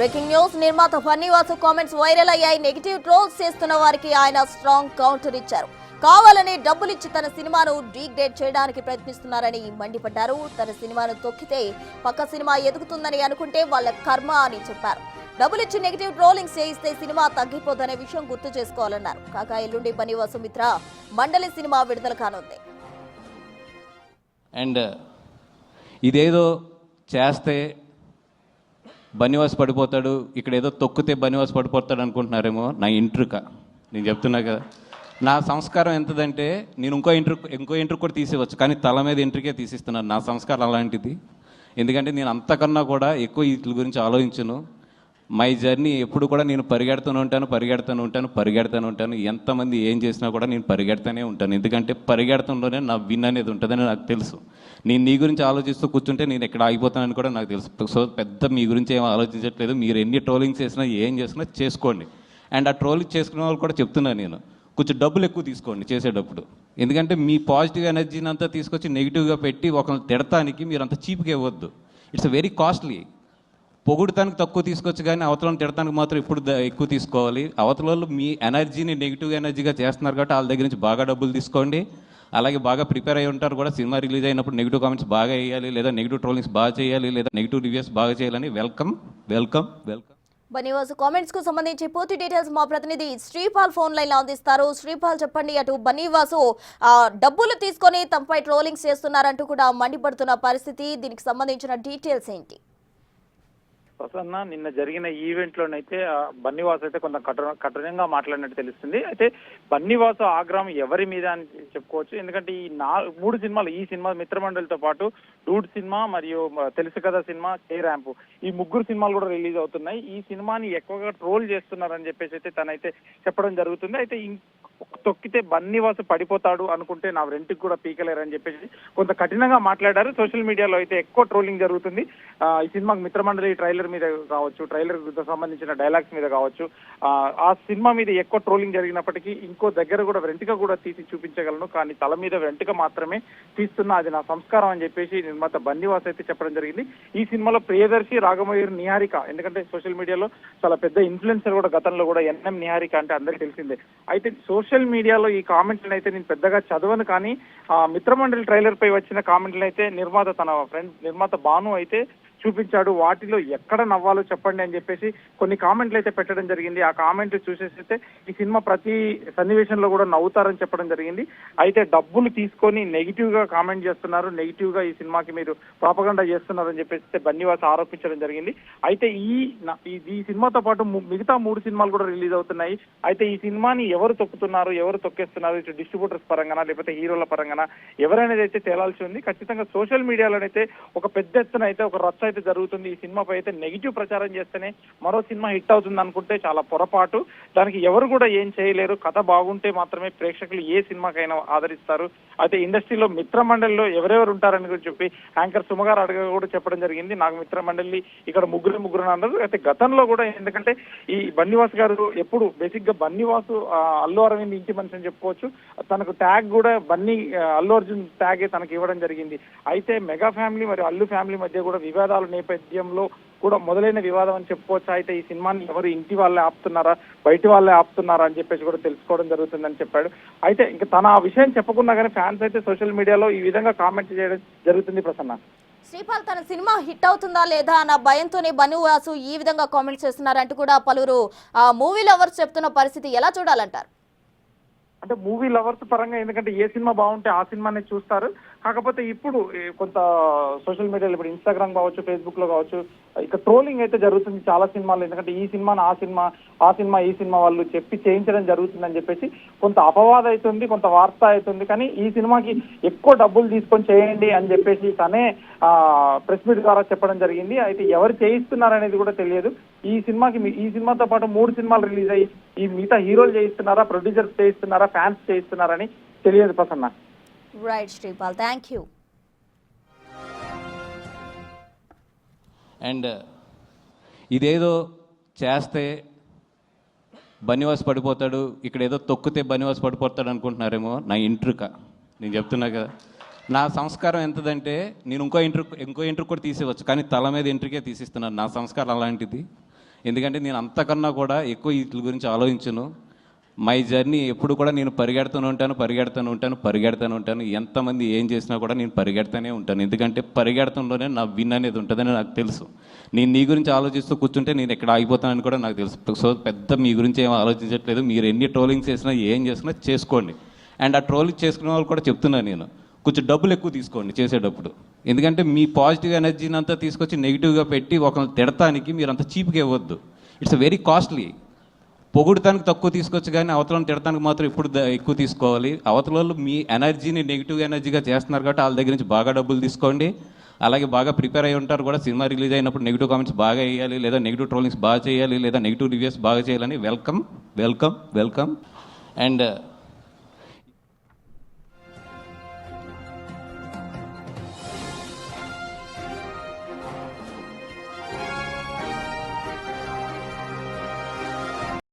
Breaking news. నిర్మాత Bunny Vasu comments viral అయ్యాయి. Negative trolls చేస్తున్న వారికి ఆయన స్ట్రాంగ్ కౌంటర్ ఇచ్చారు. కావాలని డబ్బులిచ్చి తన సినిమాను డీగ్రేడ్ చేయడానికి ప్రయత్నిస్తున్నారని మండిపడ్డారు. తన సినిమాను తొక్కితే పక్క సినిమా ఎదుగుతుందని అనుకుంటే వాళ్ళ కర్మ అని చెప్పారు. డబ్బులిచ్చి నెగిటివ్ ట్రోలింగ్ చేయిస్తే సినిమా తగ్గిపోదనే విషయం గుర్తు చేసుకోవాలన్నారు. కాగా ఎల్లుండి బన్నీవాసు మిత్ర మండలి సినిమా విడుదల కానుంది. అండ్ ఇదేదో చేస్తే బన్నీవాసు పడిపోతాడు, ఇక్కడ ఏదో తొక్కితే బన్నీవాసు పడిపోతాడు అనుకుంటున్నారేమో. నా ఇంట్రుక నేను చెప్తున్నా కదా, నా సంస్కారం ఎంతదంటే నేను ఇంకో ఇంట్రు కూడా తీసేవచ్చు, కానీ తల మీద ఇంట్రికే తీసిస్తున్నాను. నా సంస్కారం అలాంటిది. ఎందుకంటే నేను అంతకన్నా కూడా ఎక్కువ వీటి గురించి ఆలోచించను. మై జర్నీ ఎప్పుడు కూడా నేను పరిగెడుతూనే ఉంటాను. ఎంతమంది ఏం చేసినా కూడా నేను పరిగెడుతూనే ఉంటాను. ఎందుకంటే పరిగెడతంలోనే నా విన్ అనేది ఉంటుందని నాకు తెలుసు. నేను నీ గురించి ఆలోచిస్తూ కూర్చుంటే నేను ఎక్కడ ఆగిపోతానని కూడా నాకు తెలుసు. సో పెద్ద మీ గురించి ఏం ఆలోచించట్లేదు. మీరు ఎన్ని ట్రోలింగ్స్ చేసినా ఏం చేసినా చేసుకోండి. అండ్ ఆ ట్రోలింగ్ చేసుకునే వాళ్ళు కూడా చెప్తున్నాను నేను, కొంచెం డబ్బులు ఎక్కువ తీసుకోండి చేసేటప్పుడు. ఎందుకంటే మీ పాజిటివ్ ఎనర్జీని అంతా తీసుకొచ్చి నెగిటివ్గా పెట్టి ఒకరిని తిడటానికి మీరు అంత చీప్గా ఇవ్వద్దు. It's very costly. పొగుడుతానికి తక్కువ తీసుకోవచ్చు, కానీ అవతలను తిడటానికి మాత్రం ఇప్పుడు ఎక్కువ తీసుకోవాలి. అవతల మీ ఎనర్జీని నెగిటివ్ ఎనర్జీగా చేస్తున్నారు కాబట్టి వాళ్ళ దగ్గర నుంచి బాగా డబ్బులు తీసుకోండి. అలాగే బాగా ప్రిపేర్ అయి ఉంటారు కూడా. సినిమా రిలీజ్ అయినప్పుడు నెగిటివ్ కామెంట్స్ బాగా వేయాలి, లేదా నెగిటివ్ ట్రోలింగ్స్ బాగా చేయాలి, లేదా నెగిటివ్ రివ్యూస్ బాగా చేయాలని వెల్కమ్. బన్నీవాసు కామెంట్స్ కు సంబంధించి పూర్తి డీటెయిల్స్ మా ప్రతినిధి శ్రీపాల్ ఫోన్ లైన్ లో అందిస్తారు. శ్రీపాల్, చెప్పండి. అటు బన్నీవాసు డబ్బులు తీసుకొని తమపై ట్రోలింగ్స్ చేస్తున్నారంటూ కూడా మండిపడుతున్న పరిస్థితి, దీనికి సంబంధించిన డీటెయిల్స్ ఏంటి? ప్రసన్న, నిన్న జరిగిన ఈవెంట్ లోనైతే బన్నీవాసు అయితే కొంత కఠినంగా మాట్లాడినట్టు తెలుస్తుంది. అయితే బన్నీవాసు ఆగ్రహం ఎవరి మీద అని చెప్పుకోవచ్చు. ఎందుకంటే ఈ 3 సినిమాలు, ఈ సినిమా మిత్రమండలితో పాటు డూడ్ సినిమా మరియు తెలుసు కదా సినిమా, కే ర్యాంప్, ఈ 3 సినిమాలు కూడా రిలీజ్ అవుతున్నాయి. ఈ సినిమాని ఎక్కువగా ట్రోల్ చేస్తున్నారని చెప్పేసి అయితే తనైతే చెప్పడం జరుగుతుంది. అయితే తొక్కితే బన్నీవాసు పడిపోతాడు అనుకుంటే నా రెంట్కి కూడా పీకలేరని చెప్పేసి కొంత కఠినంగా మాట్లాడారు. సోషల్ మీడియాలో అయితే ఎక్కువ ట్రోలింగ్ జరుగుతుంది. ఈ సినిమాకి మిత్రమండలి ట్రైలర్ మీద కావచ్చు, ట్రైలర్ సంబంధించిన డైలాగ్స్ మీద కావచ్చు, ఆ సినిమా మీద ఎక్కువ ట్రోలింగ్ జరిగినప్పటికీ ఇంకో దగ్గర కూడా వెంటిక కూడా తీసి చూపించగలను, కానీ తల మీద వెంటిక మాత్రమే తీస్తున్నా, అది నా సంస్కారం అని చెప్పేసి నిర్మాత బన్నీవాసు అయితే చెప్పడం జరిగింది. ఈ సినిమాలో ప్రియదర్శి, రాఘమయూరి, నిహారిక, ఎందుకంటే సోషల్ మీడియాలో చాలా పెద్ద ఇన్ఫ్లుయెన్సర్ కూడా గతంలో కూడా NM నిహారిక అంటే అందరికీ తెలిసిందే. అయితే సోషల్ మీడియాలో ఈ కామెంట్లను అయితే నేను పెద్దగా చదవను, కానీ మిత్రమండలి ట్రైలర్ పై వచ్చిన కామెంట్లను అయితే తన ఫ్రెండ్ నిర్మాత భాను అయితే చూపించాడు. వాటిలో ఎక్కడ నవ్వాలో చెప్పండి అని చెప్పేసి కొన్ని కామెంట్లు అయితే పెట్టడం జరిగింది. ఆ కామెంట్ చూసేస్తే ఈ సినిమా ప్రతి సన్నివేశంలో కూడా నవ్వుతారని చెప్పడం జరిగింది. అయితే డబ్బులు తీసుకొని నెగిటివ్ గా కామెంట్ చేస్తున్నారు, నెగిటివ్ గా ఈ సినిమాకి మీరు ప్రాపగండా చేస్తున్నారని చెప్పేసి బన్నీవాసు ఆరోపించడం జరిగింది. అయితే ఈ సినిమాతో పాటు మిగతా 3 సినిమాలు కూడా రిలీజ్ అవుతున్నాయి. అయితే ఈ సినిమాని ఎవరు తొక్కుతున్నారు, ఎవరు తొక్కేస్తున్నారు, ఇటు డిస్ట్రిబ్యూటర్స్ పరంగానా లేకపోతే హీరోల పరంగానా ఎవరనేది అయితే తేలాల్సి ఉంది. ఖచ్చితంగా సోషల్ మీడియాలోనైతే ఒక పెద్ద ఎత్తున అయితే ఒక రచ్చ అయితే జరుగుతుంది. ఈ సినిమాపై అయితే నెగిటివ్ ప్రచారం చేస్తేనే మరో సినిమా హిట్ అవుతుంది అనుకుంటే చాలా పొరపాటు. దానికి ఎవరు కూడా ఏం చేయలేరు. కథ బాగుంటే మాత్రమే ప్రేక్షకులు ఏ సినిమాకైనా ఆదరిస్తారు. అయితే ఇండస్ట్రీలో మిత్రమండలిలో ఎవరెవరు ఉంటారని కూడా చెప్పి యాంకర్ సుమగారు అడగ కూడా చెప్పడం జరిగింది. నాకు మిత్రమండలి ఇక్కడ ముగ్గురు అన్నారు. అయితే గతంలో కూడా, ఎందుకంటే ఈ బన్నీవాసు గారు ఎప్పుడు బేసిక్ గా బన్నీవాసు అల్లు అరవింద్ ఇంటి మనిషి అని చెప్పుకోవచ్చు. తనకు ట్యాగ్ కూడా అల్లు అర్జున్ ట్యాగే తనకి ఇవ్వడం జరిగింది. అయితే మెగా ఫ్యామిలీ మరియు అల్లు ఫ్యామిలీ మధ్య కూడా వివాదాల నేపథ్యంలో కూడా మొదలైన వివాదం అని చెప్పుకోవచ్చు. అయితే ఈ సినిమాని ఎవరు ఇంటి వాళ్ళే ఆపుతున్నారా, బయటి వాళ్ళే ఆపుతున్నారా అని చెప్పేసి కూడా తెలుసుకోవడం జరుగుతుందని చెప్పాడు. అయితే ఇంకా తన ఆ విషయం చెప్పకున్నా కానీ ఫ్యాన్స్ అయితే సోషల్ మీడియాలో ఈ విధంగా కామెంట్ చేయడం జరుగుతుంది. ప్రసన్న, శ్రీపాల్, తన సినిమా హిట్ అవుతుందా లేదా అన్న భయంతోనే బన్నీవాసు ఈ విధంగా కామెంట్స్ చేస్తున్నారంటూ కూడా పలువురు మూవీ లవర్స్ చెప్తున్న పరిస్థితి ఎలా చూడాలంటారు? అంటే మూవీ లవర్స్ పరంగా, ఎందుకంటే ఏ సినిమా బాగుంటే ఆ సినిమానే చూస్తారు. కాకపోతే ఇప్పుడు కొంత సోషల్ మీడియాలో ఇప్పుడు ఇన్స్టాగ్రామ్ కావచ్చు, ఫేస్బుక్ లో కావచ్చు, ఇక ట్రోలింగ్ అయితే జరుగుతుంది చాలా సినిమాలు. ఎందుకంటే ఈ సినిమాను ఈ సినిమా వాళ్ళు చెప్పి చేయించడం జరుగుతుందని చెప్పేసి కొంత అపవాదం అవుతుంది, కొంత వార్త అవుతుంది. కానీ ఈ సినిమాకి ఎక్కువ డబ్బులు తీసుకొని చేయండి అని చెప్పేసి తనే ప్రెస్ మీట్ ద్వారా చెప్పడం జరిగింది. అయితే ఎవరు చేయిస్తున్నారనేది కూడా తెలియదు. ఈ సినిమాతో పాటు 3 సినిమాలు రిలీజ్ అయ్యి ఈ మిగతా హీరోలు చేయిస్తున్నారా, ప్రొడ్యూసర్స్ చేయిస్తున్నారా, ఫ్యాన్స్ చేయిస్తున్నారని తెలియదు. Prasanna. Right Sripal, thank you. And ఇదేదో చేస్తే బన్నీవాసు పడిపోతాడు, ఇక్కడ ఏదో తొక్కితే బన్నీవాసు పడిపోతాడు అనుకుంటున్నారేమో. నా ఇంట్రుక నేను చెప్తున్నా కదా, నా సంస్కారం ఎంతదంటే నేను ఇంకో ఇంట్రు కూడా తీసేవచ్చు, కానీ తల మీద ఇంట్రికే తీసిస్తున్నాను. నా సంస్కారం అలాంటిది. ఎందుకంటే నేను అంతకన్నా కూడా ఎక్కువ వీటి గురించి ఆలోచించను. మై జర్నీ ఎప్పుడు కూడా నేను పరిగెడుతూనే ఉంటాను. ఎంతమంది ఏం చేసినా కూడా నేను పరిగెడుతూనే ఉంటాను. ఎందుకంటే పరిగెడతంలోనే నా విన్ అనేది ఉంటుందని నాకు తెలుసు. నేను నీ గురించి ఆలోచిస్తూ కూర్చుంటే నేను ఎక్కడ ఆగిపోతానని కూడా నాకు తెలుసు. సో పెద్ద మీ గురించి ఏం ఆలోచించట్లేదు. మీరు ఎన్ని ట్రోలింగ్స్ చేసినా ఏం చేసినా చేసుకోండి. అండ్ ఆ ట్రోలింగ్ చేసుకునే వాళ్ళు కూడా చెప్తున్నాను నేను, కొంచెం డబ్బులు ఎక్కువ తీసుకోండి చేసేటప్పుడు. ఎందుకంటే మీ పాజిటివ్ ఎనర్జీని అంతా తీసుకొచ్చి నెగిటివ్గా పెట్టి ఒకరిని తిడటానికి మీరు అంత చీప్గా ఇవ్వద్దు. It's very costly. పొగుడటానికి తక్కువ తీసుకోవచ్చు కానీ అవతలను తిడటానికి మాత్రం ఇప్పుడు ఎక్కువ తీసుకోవాలి. అవతల మీ ఎనర్జీని నెగిటివ్ ఎనర్జీగా చేస్తున్నారు కాబట్టి వాళ్ళ దగ్గర నుంచి బాగా డబ్బులు తీసుకోండి. అలాగే బాగా ప్రిపేర్ అయి ఉంటారు కూడా. సినిమా రిలీజ్ అయినప్పుడు నెగిటివ్ కామెంట్స్ బాగా వేయాలి, లేదా నెగిటివ్ ట్రోలింగ్స్ బాగా చేయాలి, లేదా నెగిటివ్ రివ్యూస్ బాగా చేయాలని వెల్కమ్. అండ్